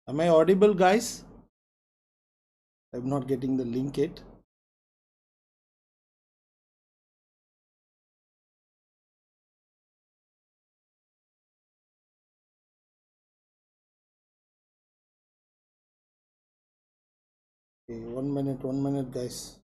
Am I audible, guys? I'm not getting the link yet. Okay, 1 minute, guys.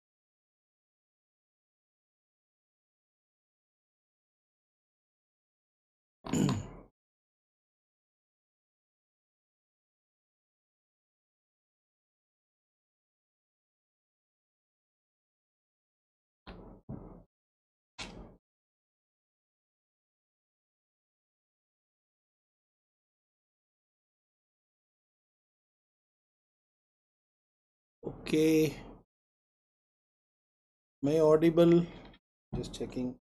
Okay, am I audible? Just checking.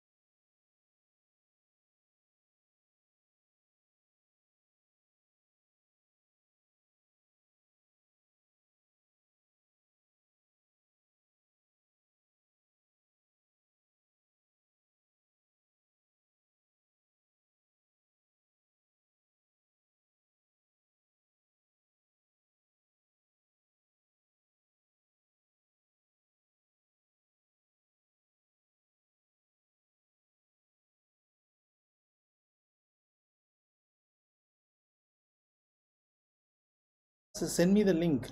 So send me the link.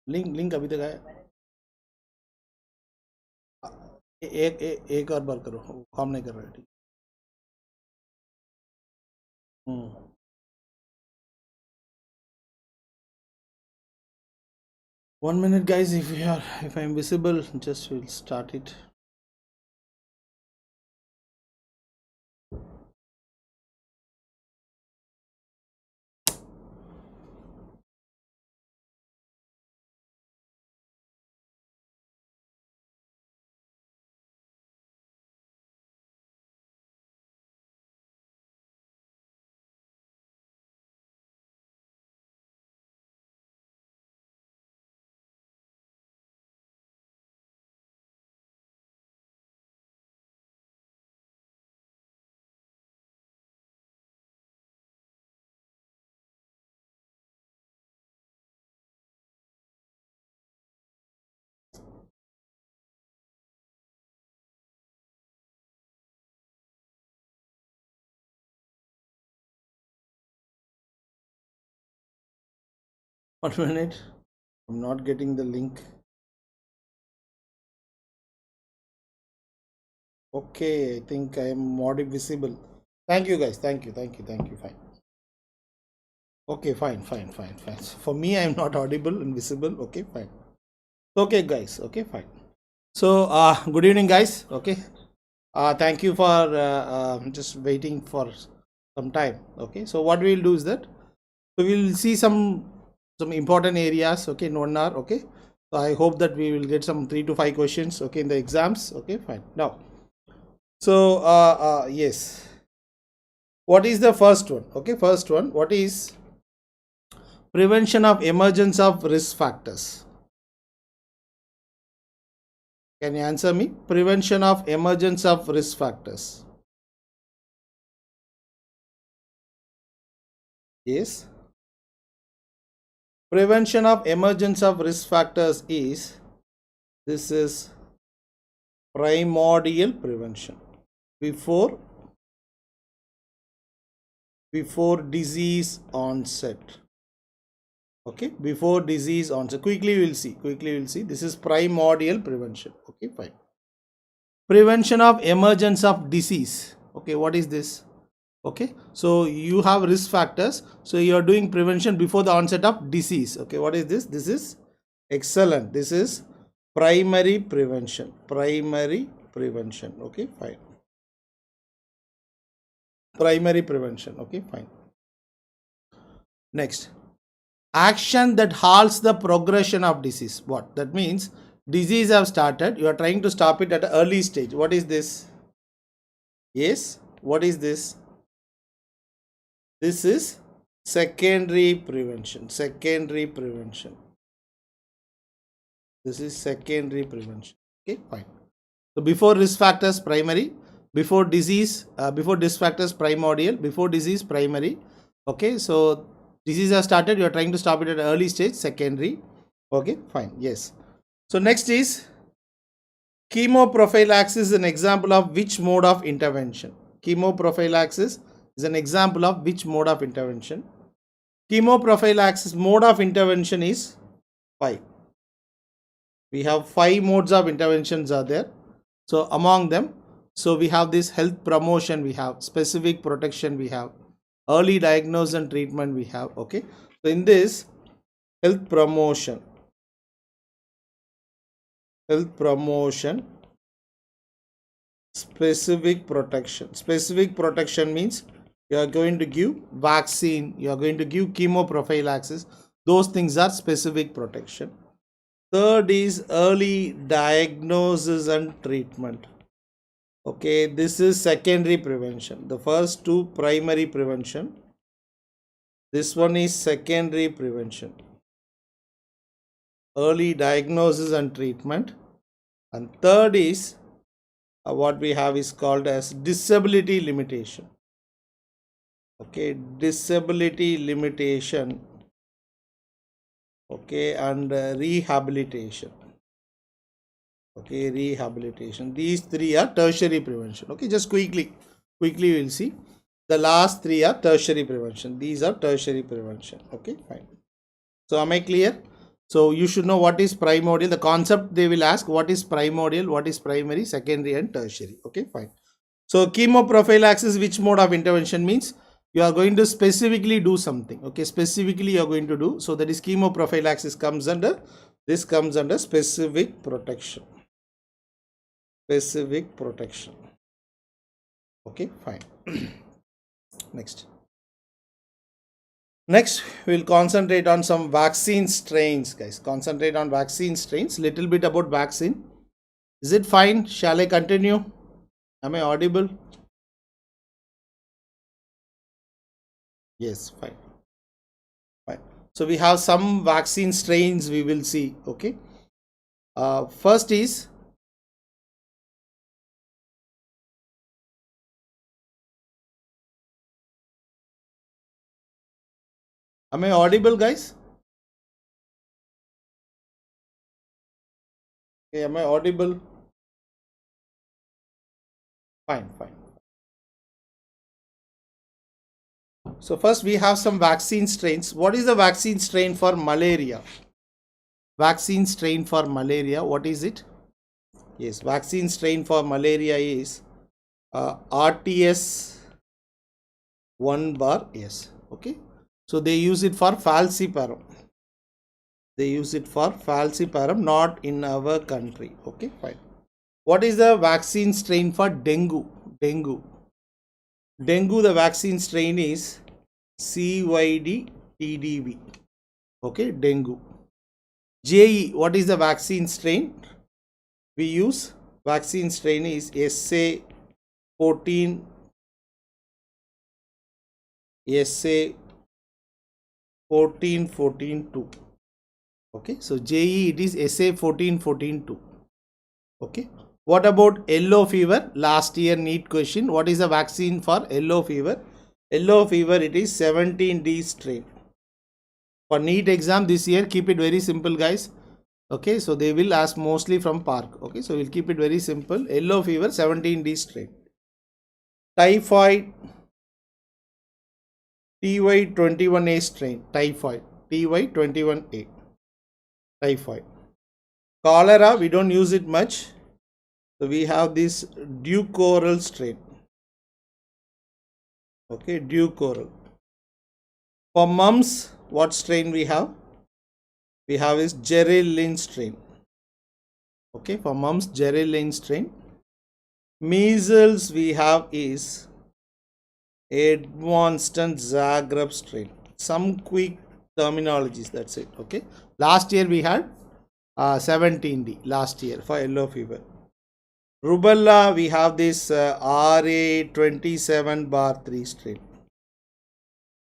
Link अभी तक आया एक और बार करो, काम नहीं कर रहा है। ठीक। 1 minute, guys. If I'm visible, just we'll start it. One minute. I'm not getting the link. Okay, I think I am more visible. Thank you, guys. Thank you. Fine. Okay, fine. For me, I'm not audible and visible. Okay, fine. Okay, guys. Okay, fine. So, good evening, guys. Okay. Thank you for just waiting for some time. Okay. So, what we'll do is that we will see some important areas. Okay, in 1 hour. Okay. So, I hope that we will get some 3 to 5 questions. Okay, in the exams. Okay, fine. Now, so yes. What is the first one? Okay, first one. What is prevention of emergence of risk factors? Can you answer me? Prevention of emergence of risk factors. Yes. Prevention of emergence of risk factors is, this is primordial prevention before disease onset. Okay, before disease onset. Quickly we'll see. This is primordial prevention. Okay, fine. Prevention of emergence of disease. Okay, what is this? Okay, so you have risk factors, so you are doing prevention before the onset of disease. Okay, what is this? This is excellent. This is primary prevention. Okay, fine. Primary prevention. Okay, fine. Next, action that halts the progression of disease. What that means? Disease have started, you are trying to stop it at an early stage. What is this? Yes, what is this? This is secondary prevention. This is secondary prevention. Okay, fine. So before risk factors, primary. Before disease, before risk factors, primordial. Before disease, primary. Okay, so Disease has started, you are trying to stop it at early stage, secondary. Okay, fine. Yes. So next is chemoprophylaxis is an example of which mode of intervention? Chemoprophylaxis is an example of which mode of intervention? Chemoprophylaxis mode of intervention is 5. We have 5 modes of interventions are there. So among them, so we have this health promotion, we have specific protection, we have early diagnosis and treatment, we have. Okay. So in this health promotion, specific protection means you are going to give vaccine, you are going to give chemoprophylaxis. Those things are specific protection. Third is early diagnosis and treatment. Okay, this is secondary prevention. The first two primary prevention. This one is secondary prevention. Early diagnosis and treatment. And third is what we have is called as disability limitation. Okay, disability limitation. Okay, and rehabilitation. Okay, rehabilitation. These three are tertiary prevention. Okay, just quickly we'll see. The last three are tertiary prevention. These are tertiary prevention. Okay, fine. So am I clear? So you should know what is primordial. The concept they will ask, what is primordial, what is primary, secondary and tertiary. Okay, fine. So chemoprophylaxis, which mode of intervention means you are going to specifically do something. Okay, specifically you are going to do. So that is chemoprophylaxis comes under, this comes under specific protection. Specific protection. Okay, fine. Next, we'll concentrate on some vaccine strains, guys. Concentrate on vaccine strains. Little bit about vaccine. Is it fine? Shall I continue? Am I audible? Yes, fine. Fine. So we have some vaccine strains we will see. Okay. First is am I audible, guys? Okay, am I audible? Fine, fine. So first we have some vaccine strains. What is the vaccine strain for malaria? Vaccine strain for malaria, what is it? Yes, vaccine strain for malaria is RTS 1/S. Okay, so they use it for falciparum. They use it for falciparum, not in our country. Okay, fine. What is the vaccine strain for dengue? Dengue, the vaccine strain is CYD-TDV. Okay, dengue. JE, what is the vaccine strain? We use vaccine strain is SA14, SA14-14-2. Okay, so JE it is SA14-14-2. Okay, what about yellow fever? Last year NEET question. What is the vaccine for yellow fever? Yellow fever it is 17D strain. For NEET exam this year, keep it very simple, guys. Okay, so they will ask mostly from park. Okay, so we'll keep it very simple. Yellow fever 17D strain. Typhoid TY21A strain. Typhoid TY21A. Typhoid. Cholera, we don't use it much. So we have this Dukoral strain. Okay, Dukoral. For mumps, what strain we have? We have is Jerry Lynn strain. Okay, for mumps, Jerry Lynn strain. Measles, we have is Advanced and Zagreb strain. Some quick terminologies, that's it. Okay, last year we had 17D last year for yellow fever. Rubella, we have this RA27/3 strain.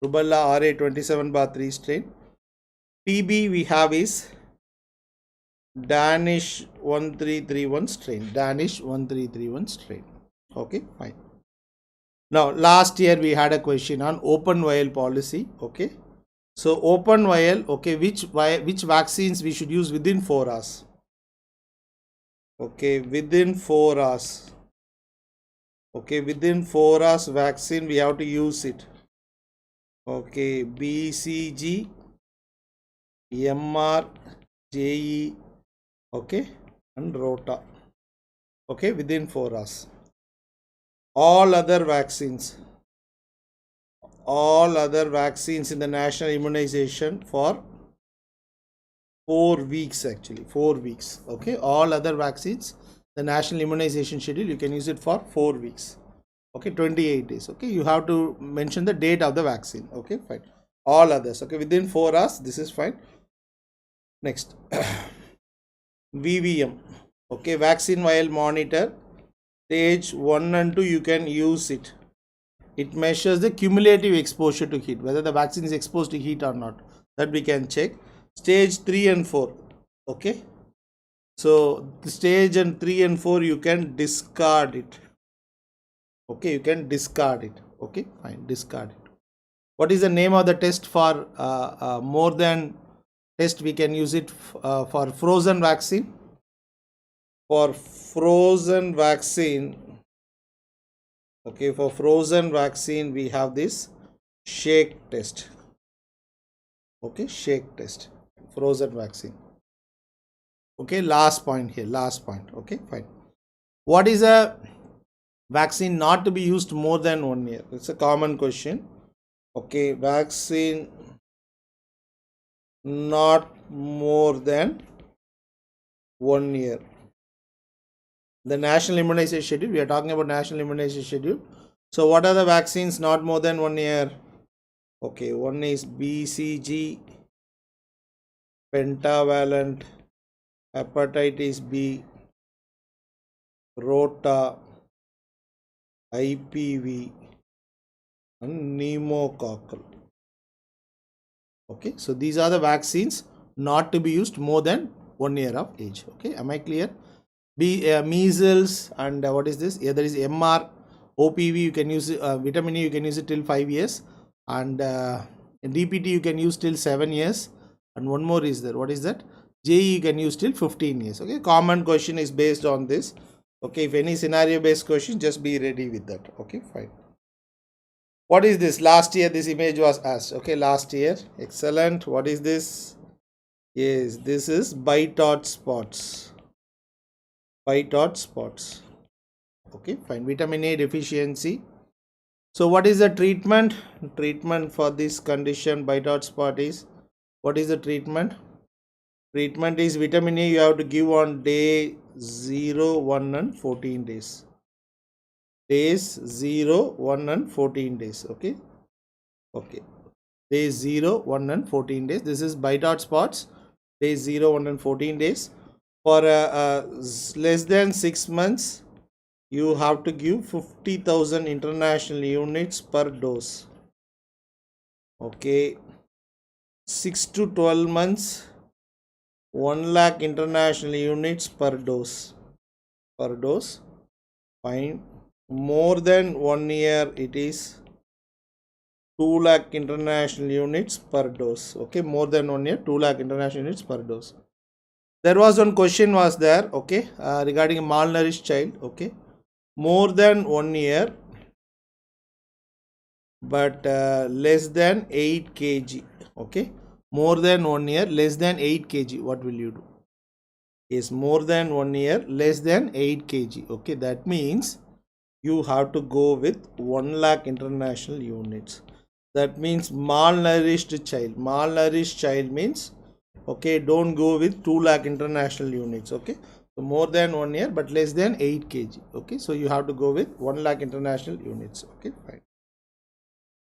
Rubella RA27/3 strain. TB we have is Danish 1331 strain. Danish 1331 strain. Okay, fine. Now last year we had a question on open vial policy. Okay, So open vial, okay, which vaccines we should use within 4 hours? Okay, within 4 hours. Okay, within 4 hours vaccine we have to use it. Okay, BCG, MR, JE, okay, and Rota. Okay, within 4 hours. All other vaccines in the national immunization for 4 weeks, actually 4 weeks. Okay, all other vaccines, the national immunization schedule, you can use it for 4 weeks. Okay, 28 days. Okay, you have to mention the date of the vaccine. Okay, fine. All others, okay, within 4 hours, this is fine. Next, VVM, okay, vaccine vial monitor, stage 1 and 2, you can use it. It measures the cumulative exposure to heat, whether the vaccine is exposed to heat or not, that we can check. Stage 3 and 4, okay, so the stage and 3 and 4 you can discard it. Okay, you can discard it. Okay, fine, discard it. What is the name of the test for more than test? We can use it for frozen vaccine. For frozen vaccine, okay, for frozen vaccine we have this shake test. Okay, shake test, frozen vaccine. Okay, last point here, last point. Okay, fine. What is a vaccine not to be used more than 1 year? It's a common question. Okay, vaccine not more than 1 year. The national immunization schedule, we are talking about national immunization schedule. So what are the vaccines not more than 1 year? Okay, one is BCG, pentavalent, hepatitis B, Rota, IPV, and pneumococcal. Okay, so these are the vaccines not to be used more than 1 year of age. Okay, am I clear? Measles and what is this? Yeah, there is MR, OPV, you can use vitamin E, you can use it till 5 years, and DPT you can use till 7 years, and one more is there. What is that? JE you can use till 15 years. Okay, common question is based on this. Okay, if any scenario based question, just be ready with that. Okay, fine. What is this? Last year this image was asked. Okay, last year. Excellent. What is this? Yes, this is bite hot spots. Bite hot spots. Okay, fine. Vitamin A deficiency. So what is the treatment? Treatment for this condition, bite hot spot, is, what is the treatment? Treatment is vitamin A you have to give on day 0, 1 and 14 days. Days 0, 1 and 14 days. Okay. Okay. Days 0, 1 and 14 days. This is bite hot spots. Days 0, 1 and 14 days. For less than 6 months, you have to give 50,000 international units per dose. Okay. 6 to 12 months, 1 lakh international units per dose. Per dose. Fine. More than 1 year, it is 2 lakh international units per dose. Okay, more than 1 year, 2 lakh international units per dose. There was one question was there, okay, regarding a malnourished child. Okay, more than 1 year, but less than 8 kg. Okay, more than 1 year, less than 8 kg. What will you do? Is more than 1 year, less than 8 kg. Okay, that means you have to go with 1 lakh international units. That means malnourished child. Malnourished child means, okay, don't go with 2 lakh international units. Okay, so more than 1 year but less than 8 kg. Okay, so you have to go with 1 lakh international units. Okay, fine.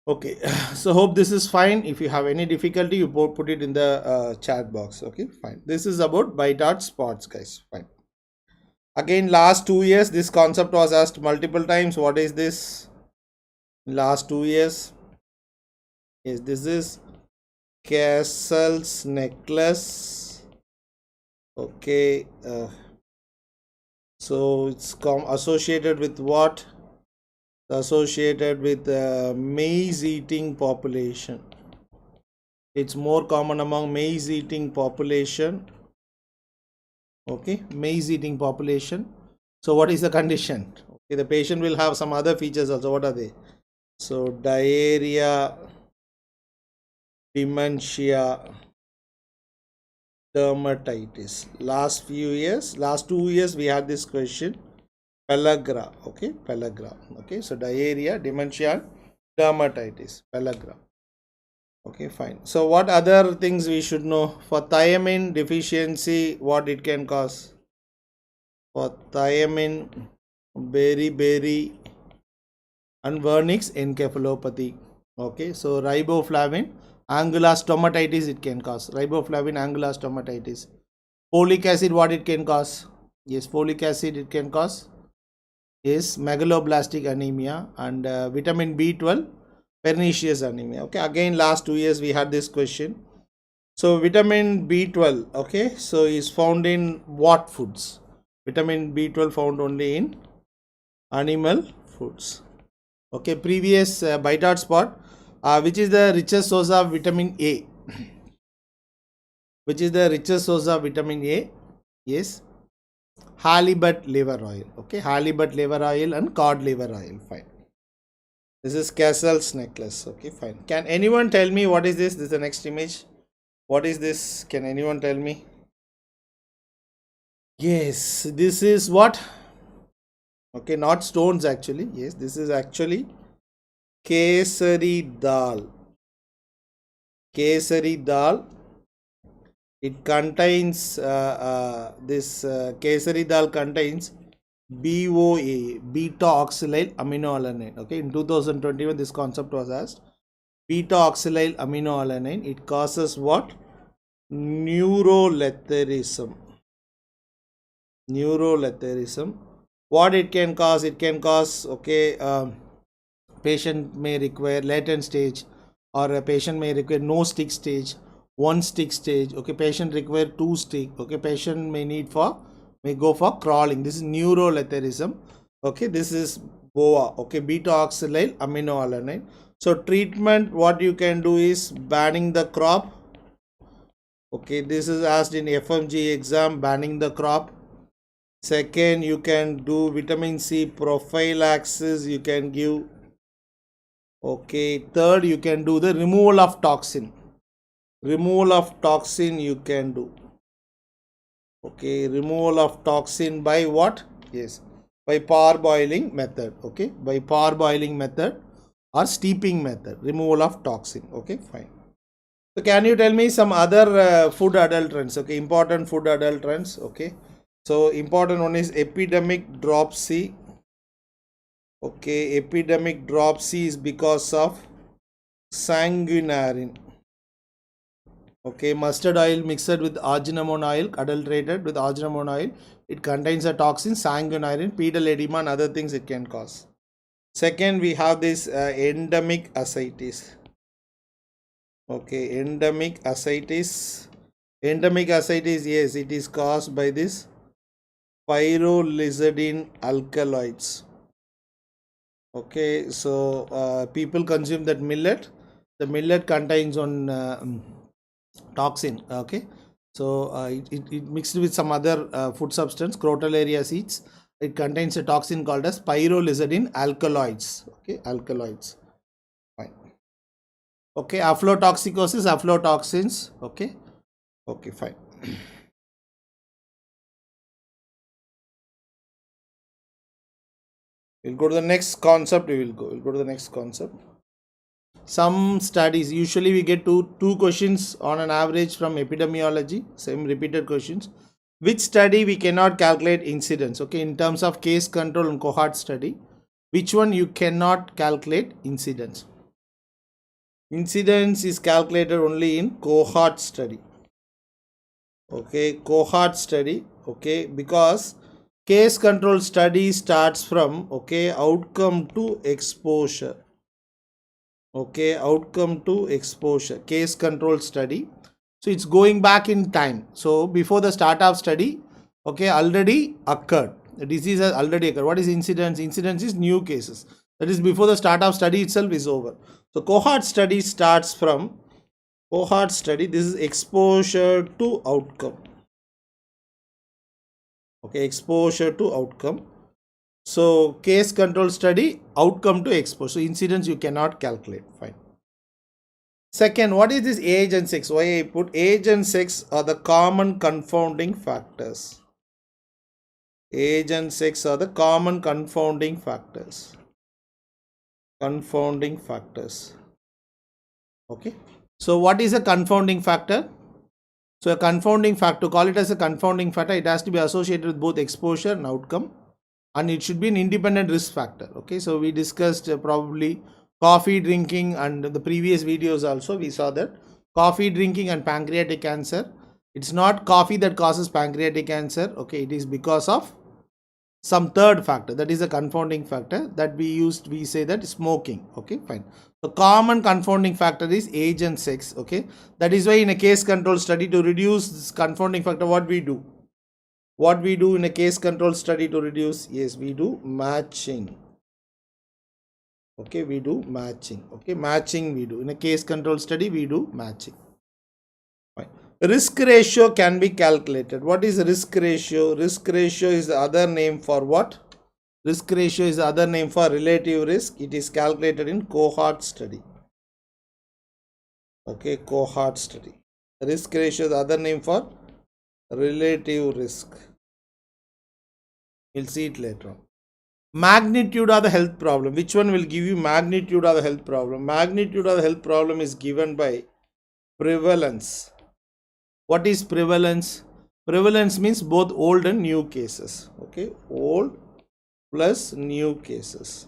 Okay, so hope this is fine. If you have any difficulty, you put it in the chat box. Okay, fine. This is about bite hot spots, guys. Fine. Again, last 2 years this concept was asked multiple times. What is this? Last 2 years, yes, this is Castle's necklace. Okay, so it's associated with what? Associated with maize eating population. It's more common among maize eating population. Okay, maize eating population. So what is the condition? Okay, the patient will have some other features also. What are they? So diarrhea, dementia, dermatitis. Last 2 years we had this question. Pellagra. Okay, pellagra. Okay, so diarrhea, dementia, dermatitis. Pellagra. Okay, fine. So what other things we should know? For thiamine deficiency, what it can cause? For thiamine, beriberi and vernix encephalopathy. Okay, so riboflavin, angular stomatitis it can cause. Riboflavin, angular stomatitis. Folic acid, what it can cause? Yes, folic acid it can cause is megaloblastic anemia, and vitamin B12, pernicious anemia. Okay, again last 2 years we had this question. So vitamin B12, okay, so is found in what foods? Vitamin B12 found only in animal foods. Okay, previous bite spot, which is the richest source of vitamin A? Which is the richest source of vitamin A? Yes, halibut liver oil. Okay, halibut liver oil and cod liver oil. Fine. This is Castle's necklace. Okay, fine. Can anyone tell me what is this? This is the next image. What is this? Can anyone tell me? Yes, this is what? Okay, not stones actually. Yes, this is actually kesari dal. Kesari dal. It contains this kesari dal contains BOA, beta oxalyl aminoalanine. Okay, in 2021 this concept was asked. Beta oxalyl aminoalanine. It causes what? Neuroletherism. Neuroletherism. What it can cause? It can cause, okay, patient may require latent stage, or a patient may require no stick stage, one stick stage. Okay, patient require two stick. Okay, patient may go for crawling. This is neuroletherism. Okay, this is BOA. Okay, beta oxalyl aminoalanine. So treatment, what you can do is banning the crop. Okay, this is asked in FMGE exam, banning the crop. Second, you can do vitamin C prophylaxis, you can give. Okay, third, you can do the removal of toxin. Removal of toxin you can do. Okay, removal of toxin by what? Yes, by parboiling method. Okay, by parboiling method or steeping method, removal of toxin. Okay, fine. So can you tell me some other food adulterants? Okay, important food adulterants. Okay, so important one is epidemic dropsy. Okay, epidemic dropsy is because of sanguinarine. Okay, mustard oil mixed with arginamone oil, adulterated with arginamone oil. It contains a toxin, sanguinarine, pedal edema and other things it can cause. Second, we have this endemic ascites. Okay, endemic ascites. Endemic ascites, yes, it is caused by this pyrrolizidine alkaloids. Okay, so people consume that millet. The millet contains one toxin. Okay, so it mixed with some other food substance, crotalaria seeds. It contains a toxin called as pyrrolizidine alkaloids. Okay, alkaloids. Fine. Okay, aflatoxicosis, aflatoxins. Okay, okay, fine. We'll go to the next concept. We'll go to the next concept. Some studies, usually we get two questions on an average from epidemiology, same repeated questions. Which study we cannot calculate incidence? Okay, in terms of case control and cohort study, which one you cannot calculate incidence? Incidence is calculated only in cohort study. Okay, cohort study. Okay, because case control study starts from, okay, outcome to exposure. Okay, outcome to exposure, case control study. So it's going back in time. So before the start of study, okay, already occurred. The disease has already occurred. What is incidence? Incidence is new cases. That is before the start of study itself is over. So cohort study starts from, Cohort study, this is exposure to outcome. Okay, exposure to outcome. So case control study, outcome to exposure. So incidence you cannot calculate. Fine. Second, what is this age and sex? Why I put age and sex are the common confounding factors. Age and sex are the common confounding factors. Confounding factors. Okay. So what is a confounding factor? So a confounding factor, to call it as a confounding factor, it has to be associated with both exposure and outcome, and it should be an independent risk factor. Okay, so we discussed probably coffee drinking, and the previous videos also we saw that coffee drinking and pancreatic cancer, it's not coffee that causes pancreatic cancer. Okay, it is because of some third factor, that is a confounding factor that we say that smoking. Okay, fine. The common confounding factor is age and sex. Okay, that is why in a case control study, to reduce this confounding factor, what we do in a case control study to reduce, yes, we do matching. Okay, we do matching. Okay, matching we do in a case control study, we do matching. Fine. Risk ratio can be calculated. What is risk ratio? Risk ratio is the other name for what? Risk ratio is the other name for relative risk. It is calculated in cohort study. Okay, cohort study. Risk ratio is the other name for relative risk. We'll see it later on. Magnitude of the health problem. Which one will give you magnitude of the health problem? Magnitude of the health problem is given by prevalence. What is prevalence? Prevalence means both old and new cases. Okay, old plus new cases.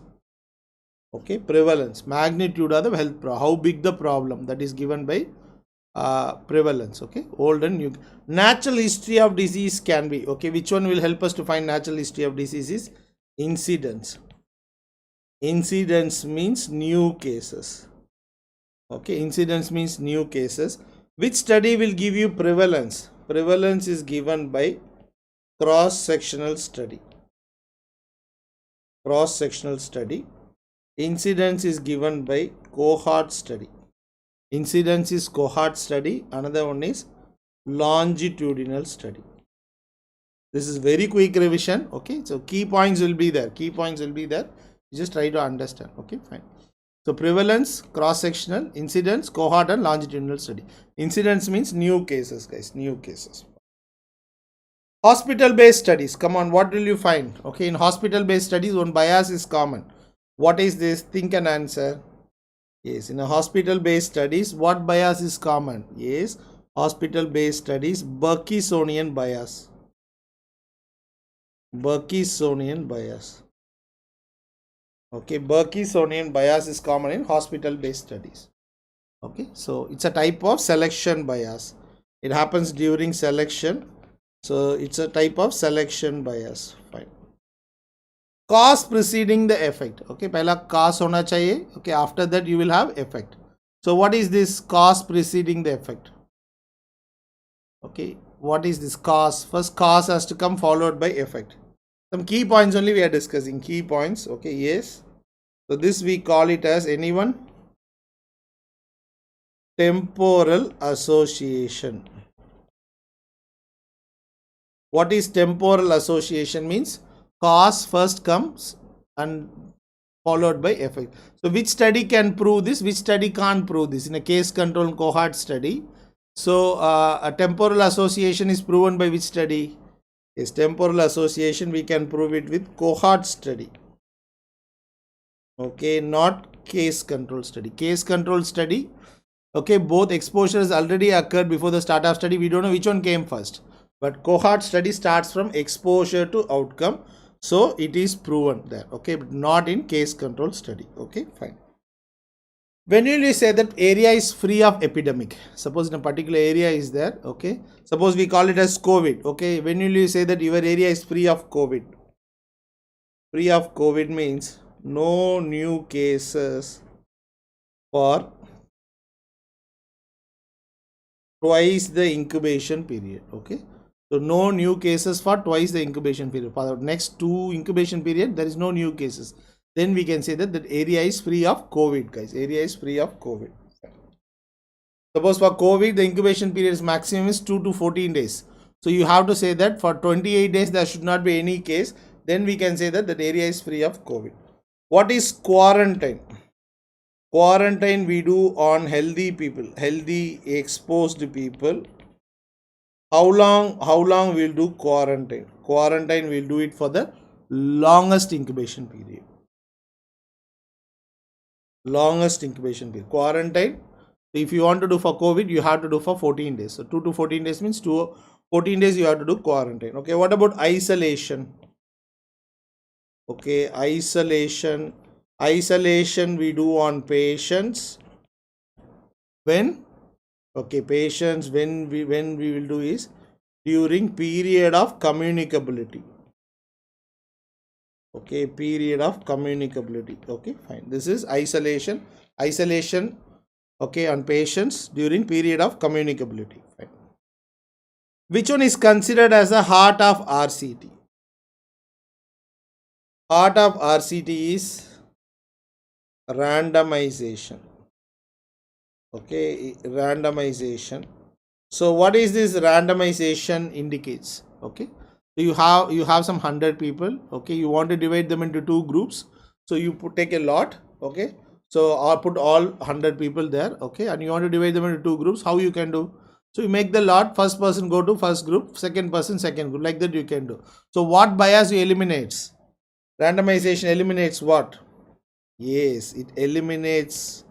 Okay, prevalence, magnitude of the health problem, how big the problem, that is given by prevalence. Okay, old and new. Natural history of disease can be, okay, which one will help us to find natural history of disease is incidence. Incidence means new cases. Okay, incidence means new cases. Which study will give you prevalence? Prevalence is given by cross-sectional study. Cross-sectional study. Incidence is given by cohort study. Incidence is cohort study. Another one is longitudinal study. This is very quick revision. Okay, so key points will be there. Key points will be there. You just try to understand. Okay, fine. So prevalence, cross-sectional, incidence, cohort and longitudinal study. Incidence means new cases, guys, new cases. Hospital-based studies. Come on, what will you find? Okay, in hospital-based studies, one bias is common. What is this? Think and answer. Yes, in a hospital-based studies, what bias is common? Yes, hospital-based studies, Bergsonian bias. Bergsonian bias. Okay, Bergsonian bias is common in hospital-based studies. Okay, so it's a type of selection bias. It happens during selection. So it's a type of selection bias. Fine. Cause preceding the effect. Okay, pehla cause hona chahiye. Okay, after that you will have effect. So what is this cause preceding the effect? Okay, what is this cause? First cause has to come followed by effect. Some key points only we are discussing. Key points. Okay, yes. So this we call it as, anyone? Temporal association. What is temporal association? Means cause first comes and followed by effect. So which study can prove this? Which study can't prove this? In a case control cohort study. So a temporal association is proven by which study? Is temporal association, we can prove it with cohort study. Okay, not case control study. Case control study, okay, both exposures already occurred before the start of study. We don't know which one came first, but cohort study starts from exposure to outcome, so it is proven there. Okay, but not in case control study. Okay, fine. When will you say that area is free of epidemic? Suppose in a particular area is there. Okay, suppose we call it as COVID. Okay, when will you say that your area is free of COVID? Free of COVID means no new cases for twice the incubation period. Okay, so no new cases for twice the incubation period. For the next 2 incubation period, there is no new cases. Then we can say that that area is free of COVID, guys. Area is free of COVID. Suppose for COVID, the incubation period is maximum is 2 to 14 days. So you have to say that for 28 days, there should not be any case. Then we can say that that area is free of COVID. What is quarantine? Quarantine we do on healthy people, healthy exposed people. How long we'll do quarantine? Quarantine we'll do it for the longest incubation period. Longest incubation period. Quarantine, if you want to do for COVID, you have to do for 14 days. So 2 to 14 days means 14 days you have to do quarantine. Okay, what about isolation? Okay, isolation we do on patients when, okay, patients when we will do is during period of communicability. Okay, period of communicability. Okay, fine. This is isolation, okay, on patients during period of communicability. Fine. Which one is considered as the heart of RCT? Heart of RCT is randomization. Okay, randomization. So what is this randomization indicates? Okay, so you have some 100 people. Okay, you want to divide them into 2 groups. So you take a lot. Okay, so I'll put all 100 people there. Okay, and you want to divide them into 2 groups. How you can do? So you make the lot, first person go to first group, second person second group, like that you can do. So what bias you eliminates? Randomization eliminates what? Yes, it eliminates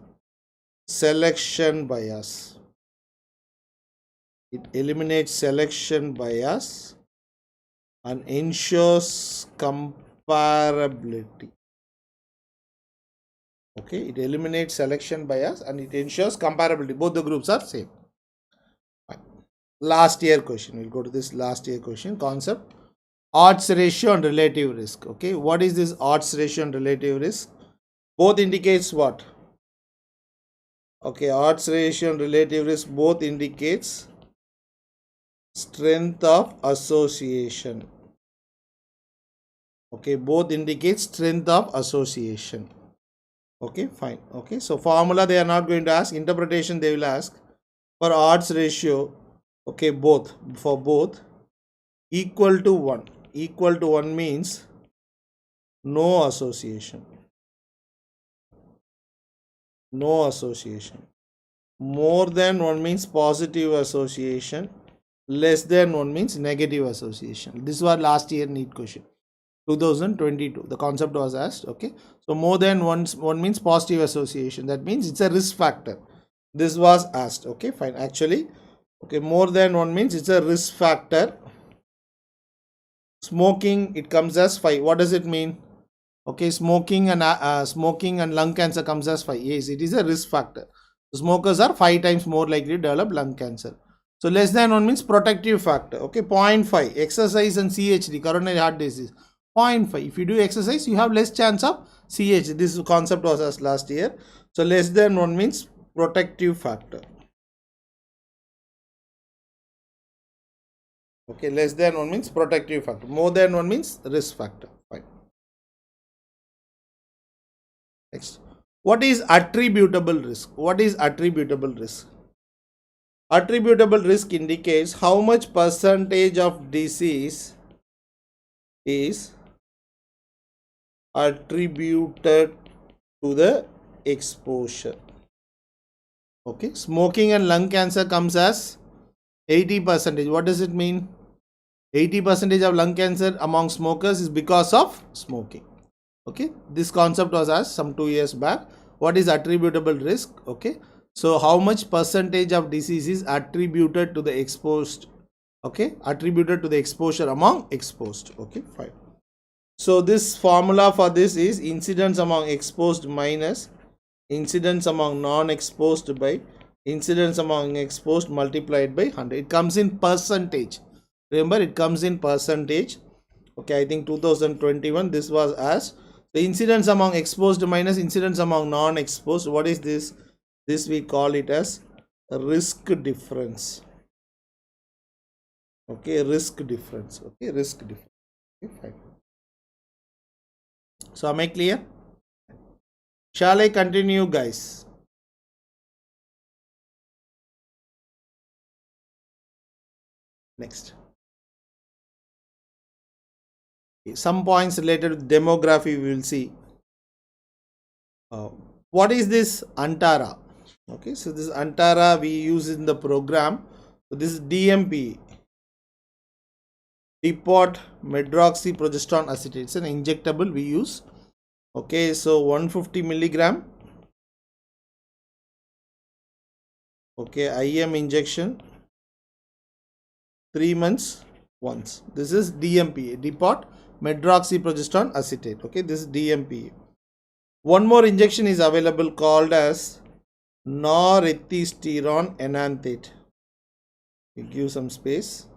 selection bias. It eliminates selection bias and ensures comparability. Okay, it eliminates selection bias and it ensures comparability. Both the groups are same. Fine. Last year question. We'll go to this last year question. Concept: odds ratio and relative risk. Okay, what is this odds ratio and relative risk? Both indicates what? Okay, odds ratio and relative risk both indicates strength of association. Okay, both indicate strength of association. Okay, fine. Okay, so formula they are not going to ask. Interpretation they will ask. For odds ratio, okay, both, for both equal to 1. Equal to 1 means no association. No association. More than 1 means positive association. Less than 1 means negative association. This was last year NEET question, 2022. The concept was asked. Okay, so more than one means positive association. That means it's a risk factor. This was asked. Okay, fine. Actually, okay, more than 1 means it's a risk factor. Smoking, it comes as 5. What does it mean? Okay, smoking and lung cancer comes as 5. Yes, it is a risk factor. Smokers are 5 times more likely to develop lung cancer. So less than 1 means protective factor. Okay, 0.5. Exercise and CHD, coronary heart disease. 0.5. If you do exercise, you have less chance of CHD. This concept was asked last year. So less than 1 means protective factor. Okay, less than 1 means protective factor. More than 1 means risk factor. Fine. Next. What is attributable risk? What is attributable risk? Attributable risk indicates how much percentage of disease is attributed to the exposure. Okay, smoking and lung cancer comes as 80%. What does it mean? 80% of lung cancer among smokers is because of smoking. Okay, this concept was asked some 2 years back. What is attributable risk? Okay, so how much percentage of disease is attributed to the exposed? Okay, attributed to the exposure among exposed. Okay, fine. So this formula for this is incidence among exposed minus incidence among non-exposed by incidence among exposed multiplied by 100. It comes in percentage. Remember, it comes in percentage. Okay, I think 2021 this was asked. The incidence among exposed minus incidence among non-exposed. What is this? This we call it as risk difference. Okay, risk difference. Okay, risk difference. Okay, fine. So am I clear? Shall I continue, guys? Next. Some points related to demography we will see. What is this Antara? Okay, so this Antara we use in the program. So this is DMP, depot medroxyprogesterone acetate. It's an injectable we use. Okay, so 150 milligram. Okay, IM injection 3 months once. This is DMP, depot medroxyprogesterone acetate. Okay, this is DMP. One more injection is available called as norethisterone enanthate. You give some space.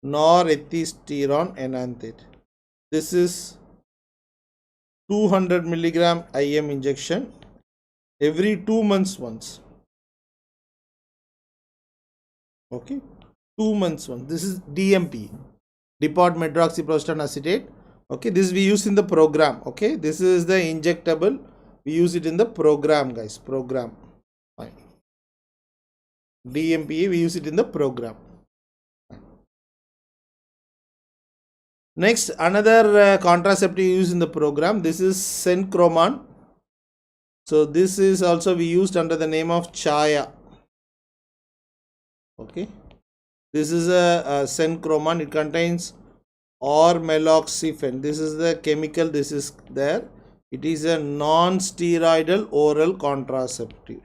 Norethisterone enanthate. This is 200 milligram IM injection every 2 months once. Okay, 2 months once. This is DMP, depot medroxyprogesterone acetate. Okay, this we use in the program. Okay, this is the injectable. We use it in the program, guys. Program. Fine. DMPA we use it in the program. Next, another contraceptive used in the program. This is Sencroman. So this is also we used under the name of Chaya. Okay, this is a Sencroman. It contains ormeloxifene. This is the chemical. This is there. It is a non-steroidal oral contraceptive.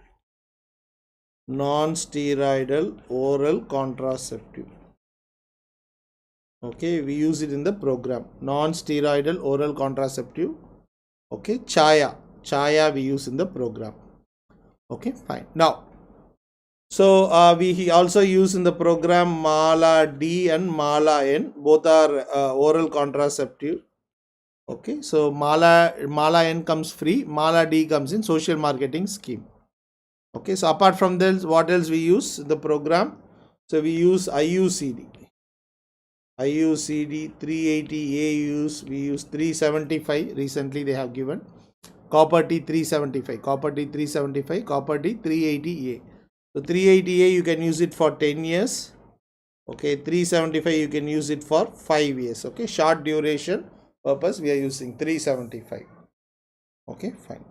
Non-steroidal oral contraceptive. Okay, we use it in the program. Non-steroidal oral contraceptive. Okay, Chaya we use in the program. Okay, fine. Now, so we also use in the program Mala D and Mala N. Both are oral contraceptive. Okay, so Mala N comes free, Mala D comes in social marketing scheme. Okay, so apart from this, what else we use in the program? So we use IUCD 380 we use 375. Recently they have given copper T 375, copper T 375, copper T 380A. So 380A you can use it for 10 years. Okay, 375 you can use it for 5 years. Okay, short duration purpose we are using 375. Okay, fine.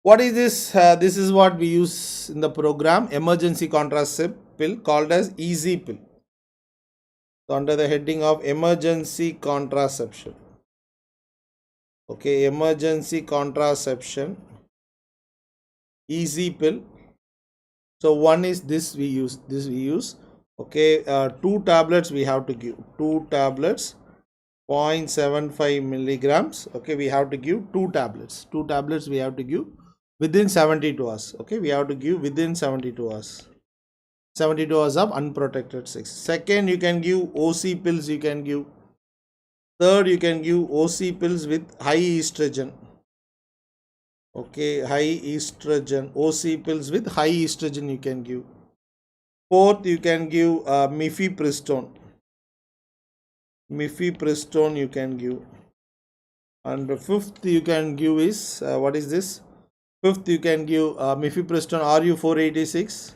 What is this? This is what we use in the program, emergency contraceptive pill called as easy pill. So under the heading of emergency contraception. Okay, emergency contraception, easy pill. So one is this we use. Okay, 2 tablets we have to give. 2 tablets, 0.75 milligrams. Okay, we have to give 2 tablets. 2 tablets we have to give within 72 hours. Okay, we have to give within 72 hours. 72 hours of unprotected sex. Second, you can give OC pills. You can give. Third, you can give OC pills with high estrogen. Okay, high estrogen. OC pills with high estrogen you can give. Fourth, you can give mifepristone. Mifepristone you can give. And the fifth you can give is what is this? Fifth you can give mifepristone RU486.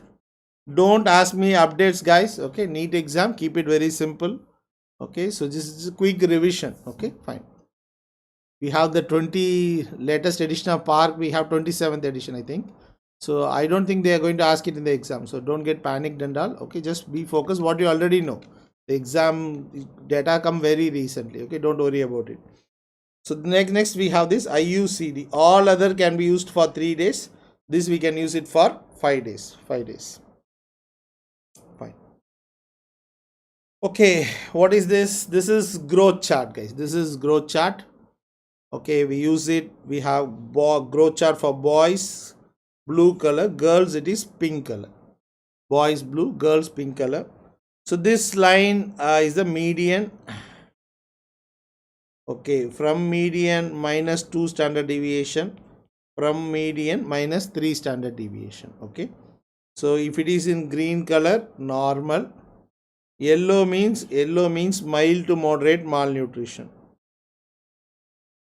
Don't ask me updates, guys. Okay, NEET exam, keep it very simple. Okay, so this is a quick revision. Okay, fine. We have the latest edition of Park. We have 27th edition, I think. So I don't think they are going to ask it in the exam. So don't get panicked and all. Okay, just be focused what you already know. The exam data come very recently. Okay, don't worry about it. So next we have this IUCD. All other can be used for 3 days. This we can use it for 5 days. 5 days. Fine. Okay, what is this? This is growth chart, guys. This is growth chart. Okay, we use it. We have growth chart for boys, blue color, girls it is pink color. Boys blue, girls pink color. So this line is the median. Okay, from median minus 2 standard deviation, from median minus 3 standard deviation. Okay, so if it is in green color, normal. Yellow means mild to moderate malnutrition.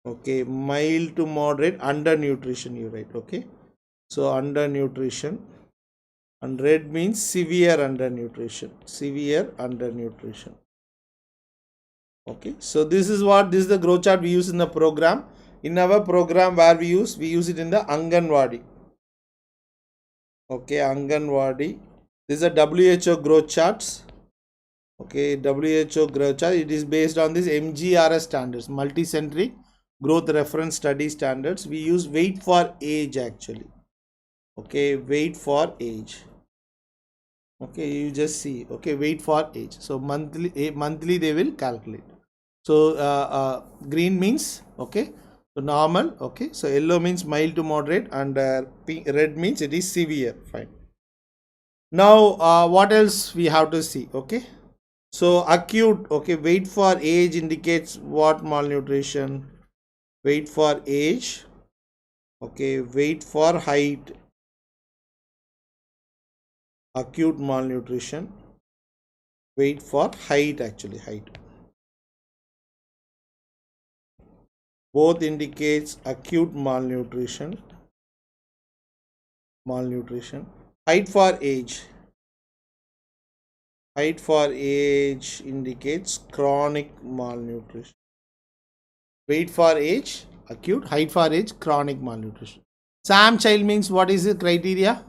Okay, mild to moderate undernutrition you write. Okay, so undernutrition. and red means severe undernutrition. Severe undernutrition. Okay, so this is the growth chart we use in the program. In our program where we use it in the Anganwadi. Okay, Anganwadi. This is a WHO growth charts. Okay, WHO growth chart. It is based on this MGRS standards, multicentric growth reference study standards. We use weight for age actually. Okay, weight for age. Okay, you just see. Okay, weight for age. So monthly they will calculate. So green means okay. So normal. Okay. So yellow means mild to moderate, and red means it is severe. Fine. Now what else we have to see? Okay. So acute. Okay. Weight for age indicates what malnutrition? Weight for age. Okay. Weight for height. Acute malnutrition. Weight for height actually, height. Both indicates acute malnutrition. Height for age. Height for age indicates chronic malnutrition. Weight for age acute, height for age chronic malnutrition. SAM child means what is the criteria?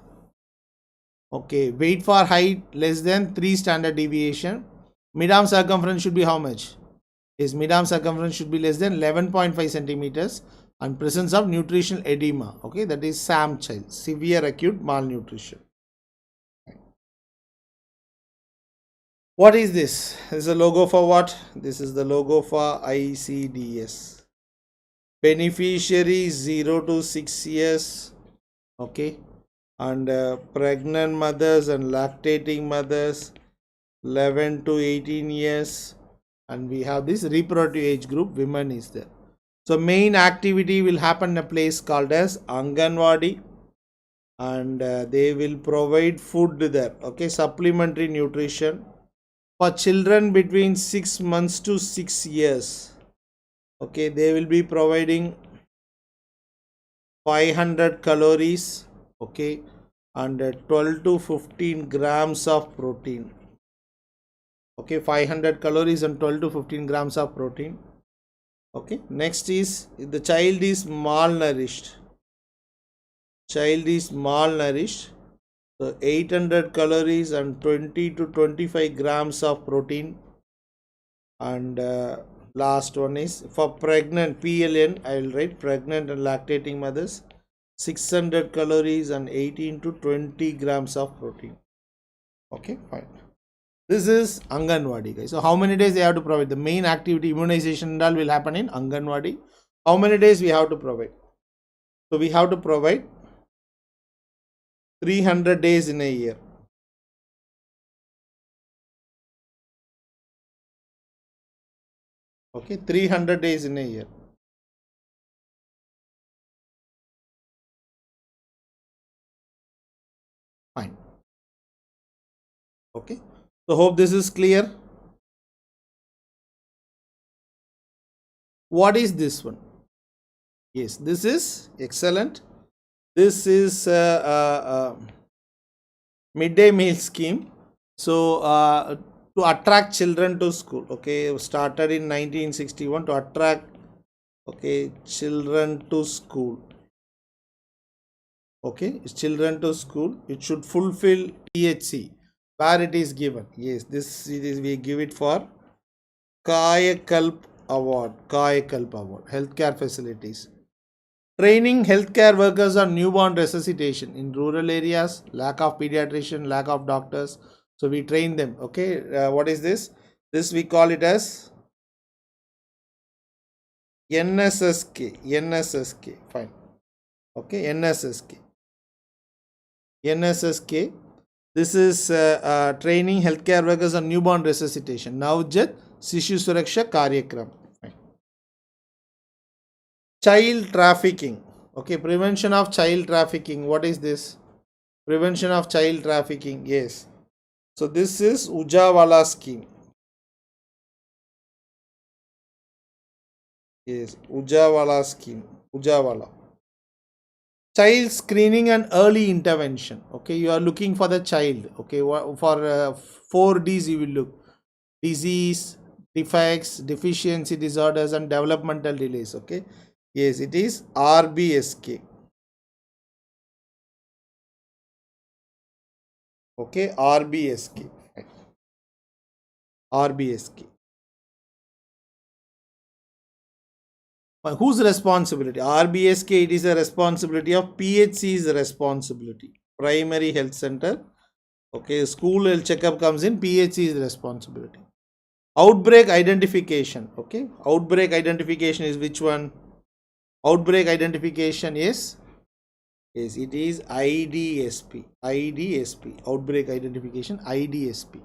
Okay, weight for height less than 3 standard deviation. Mid-arm circumference should be how much? His mid-arm circumference should be less than 11.5 centimeters and presence of nutritional edema. Okay, that is SAM child, severe acute malnutrition. What is this? This is a logo for what? This is the logo for ICDS. Beneficiary 0 to 6 years. Okay, and pregnant mothers and lactating mothers 11 to 18 years, and we have this reproductive age group, women is there. So main activity will happen in a place called as Anganwadi, and they will provide food there. Okay, supplementary nutrition for children between 6 months to 6 years. Okay, they will be providing 500 calories. Okay, and 12 to 15 grams of protein. Okay, 500 calories and 12 to 15 grams of protein. Okay, next is the child is malnourished. Child is malnourished. So 800 calories and 20 to 25 grams of protein. And last one is for pregnant, PLN, I will write pregnant and lactating mothers, 600 calories and 18 to 20 grams of protein. Okay, fine. This is Anganwadi, guys. So how many days they have to provide? The main activity, immunization and all will happen in Anganwadi. How many days we have to provide? So we have to provide 300 days in a year. Okay, 300 days in a year. Fine. Okay, so hope this is clear. What is this one? Yes, this is excellent. This is midday meal scheme. So to attract children to school. Okay, started in 1961 to attract children to school. Okay, children to school. It should fulfill THC where it is given. Yes, this is we give it for Kayakalp Award. Kayakalp Award. Healthcare facilities. Training healthcare workers on newborn resuscitation in rural areas. Lack of pediatrician, lack of doctors. So we train them. Okay, what is this? This we call it as NSSK. NSSK. Fine. Okay, NSSK. NSSK. This is training healthcare workers on newborn resuscitation. Navjat Sishu Suraksha Karyakram. Fine. Child trafficking. Okay, prevention of child trafficking. What is this? Prevention of child trafficking. Yes. So this is Ujawala scheme. Yes, Ujawala scheme. Ujawala. child screening and early intervention. Okay, you are looking for the child. Okay, for 4Ds you will look: disease, defects, deficiency disorders, and developmental delays. Okay, yes, it is RBSK. Okay, RBSK. RBSK. Whose responsibility? RBSK, it is a responsibility of PHC's responsibility. Primary Health Center. Okay, school health checkup comes in, PHC's responsibility. Outbreak identification. Okay, outbreak identification is which one? Outbreak identification is, yes, it is IDSP. IDSP. Outbreak identification, IDSP.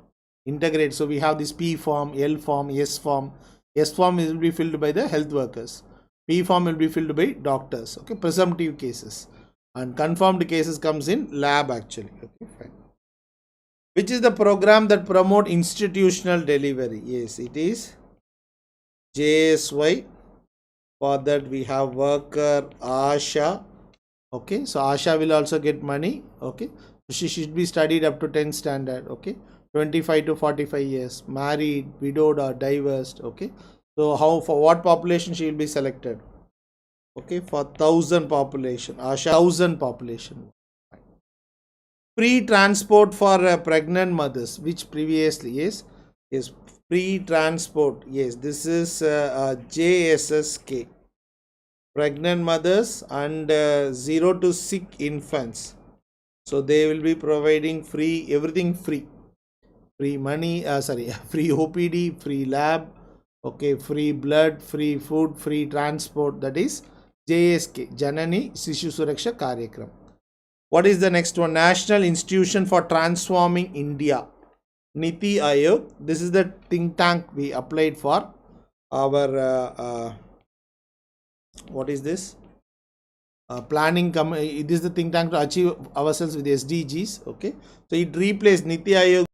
Integrate. So we have this P form, L form, S form. S form will be filled by the health workers. P form will be filled by doctors. Okay, presumptive cases. And confirmed cases comes in lab actually. Okay, fine. Which is the program that promote institutional delivery? Yes, it is JSY. For that we have worker Asha. Okay, so Asha will also get money. Okay, she should be studied up to 10th standard. Okay, 25 to 45 years, married, widowed, or divorced. Okay, so how, for what population she will be selected? Okay, for 1000 population. Asha 1000 population. Free transport for pregnant mothers, which previously is free transport. Yes, this is JSSK. Pregnant mothers and 0 to 6 infants. So they will be providing free, everything free. Free money, free OPD, free lab, okay, free blood, free food, free transport. That is JSK, Janani Sishu Suraksha Karyakram. What is the next one? National Institution for Transforming India. Niti Ayog. This is the think tank we applied for our what is this? Planning. This is the think tank to achieve ourselves with SDGs. Okay, so it replaced Niti Ayog.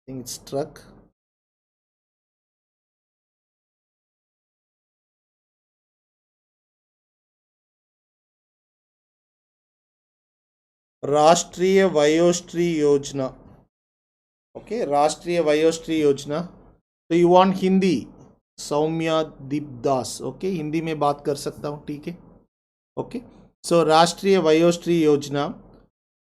I think it's struck. Rashtriya Vayoshtri Yojana. Okay, Rashtriya Vayoshtri Yojana. So you want Hindi? Saumya Deepdas. Okay, Hindi में बात कर सकता हूँ, ठीक है. Okay, सो राष्ट्रीय Vayoshri Yojana.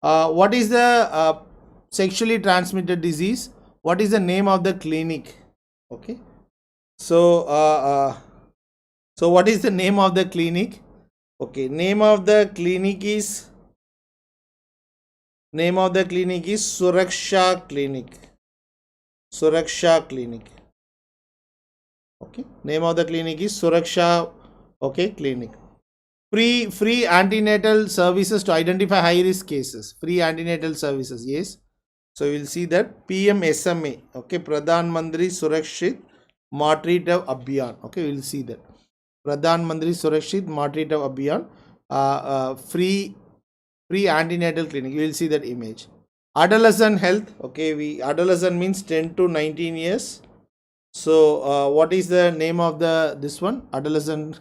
What is the sexually transmitted disease? What is the name of the clinic? Okay, so so what is the name of the clinic? Okay, name of the clinic is Suraksha Clinic. Suraksha Clinic. Okay, name of the clinic is Suraksha, okay, clinic. Free antenatal services to identify high risk cases. Free antenatal services, yes. So you will see that PM SMA, okay, Pradhan Mantri Surakshit Matritav Abhiyan. Okay, we will see that Pradhan Mantri Surakshit Matritav Abhiyan, free antenatal clinic. You will see that image. Adolescent health. Okay, adolescent means 10 to 19 years. So what is the name of this one? Adolescent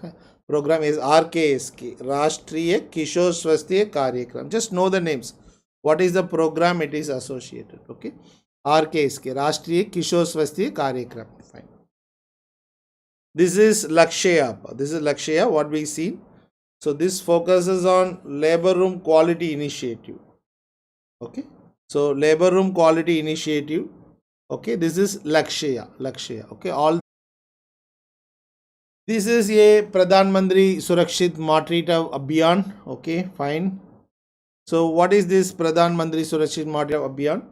program is RKSK, Rashtriya Kishor Swasthya Karyakram. Just know the names. What is the program it is associated? Okay, RKSK, Rashtriya Kishor Swasthya Karyakram. Fine. This is Lakshya. This is Lakshya, what we see. So this focuses on labor room quality initiative. Okay, so labor room quality initiative. Okay, this is Lakshya. Okay, all this is a Pradhan Mantri Surakshit Matritav Abhiyan. Okay, fine. So what is this Pradhan Mantri Surakshit Matritav Abhiyan?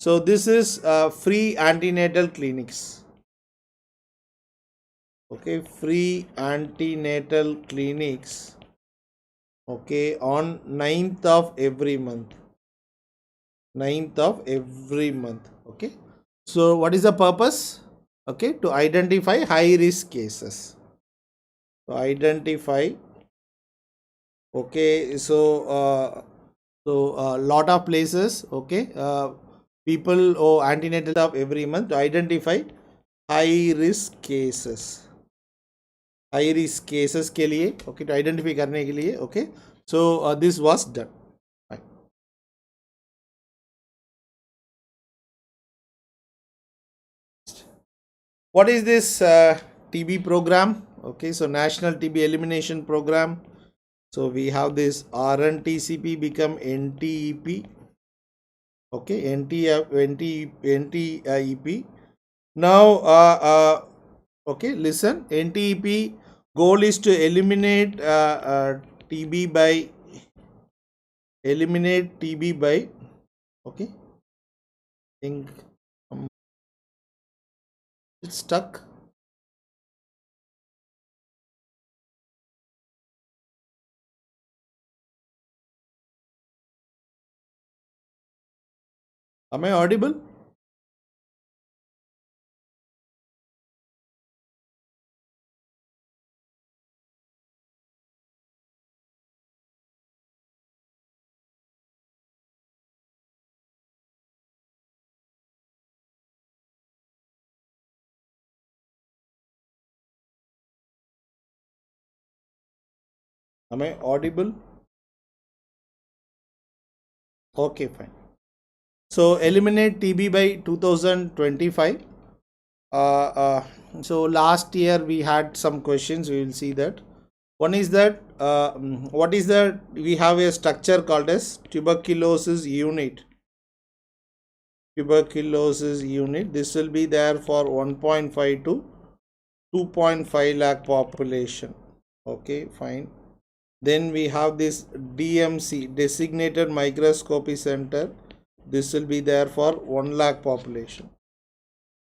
So this is free antenatal clinics. Okay, free antenatal clinics. Okay, on 9th of every month. 9th of every month. Okay. So what is the purpose? Okay, to identify high risk cases. To identify. Okay, so lot of places. Okay, people antenatal of every month to identify high risk cases. high risk cases के लिए, okay, to identify करने के लिए, okay. So this was done. Fine. What is this TB program? Okay, so National TB Elimination Program. So we have this RNTCP become NTEP. Okay, NTEP. Now, okay, listen. NTEP goal is to eliminate TB by okay. Think it's stuck. Am I audible? Am I audible? Okay, fine. So eliminate TB by 2025. So last year we had some questions. We will see that. One is that what is that? We have a structure called as tuberculosis unit. Tuberculosis unit. This will be there for 1.5 to 2.5 lakh population. Okay, fine. Then we have this DMC, designated microscopy center. This will be there for 1 lakh population.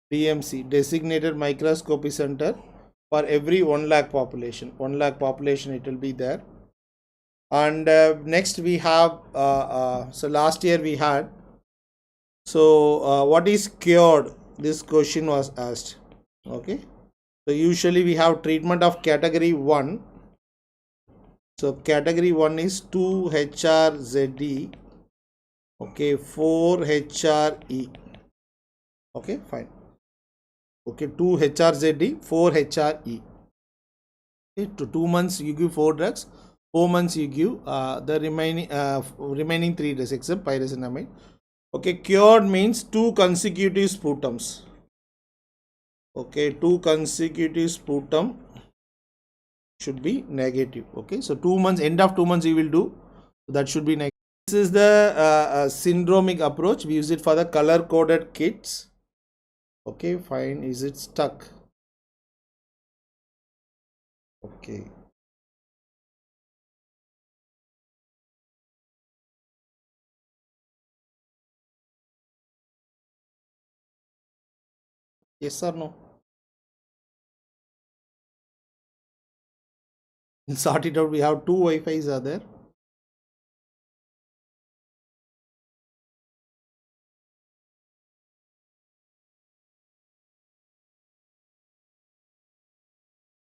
DMC, designated microscopy center, for every 1 lakh population. 1 lakh population it will be there. And next we have so last year we had, so what is cured? This question was asked. Okay, so usually we have treatment of category 1. So category 1 is 2HRZE, okay, 4HRE. Okay, fine. Okay, 2HRZE, 4HRE. Okay, to 2 months you give 4 drugs, 4 months you give the remaining 3 drugs except pyrazinamide. Okay, cured means 2 consecutive sputums. Okay, 2 consecutive sputum should be negative. Okay, so 2 months, end of 2 months you will do, that should be negative. This is the syndromic approach. We use it for the color coded kits. Okay, fine. Is it stuck? Okay. Yes or no? We'll sort it out. We have 2 Wi-Fi's are there.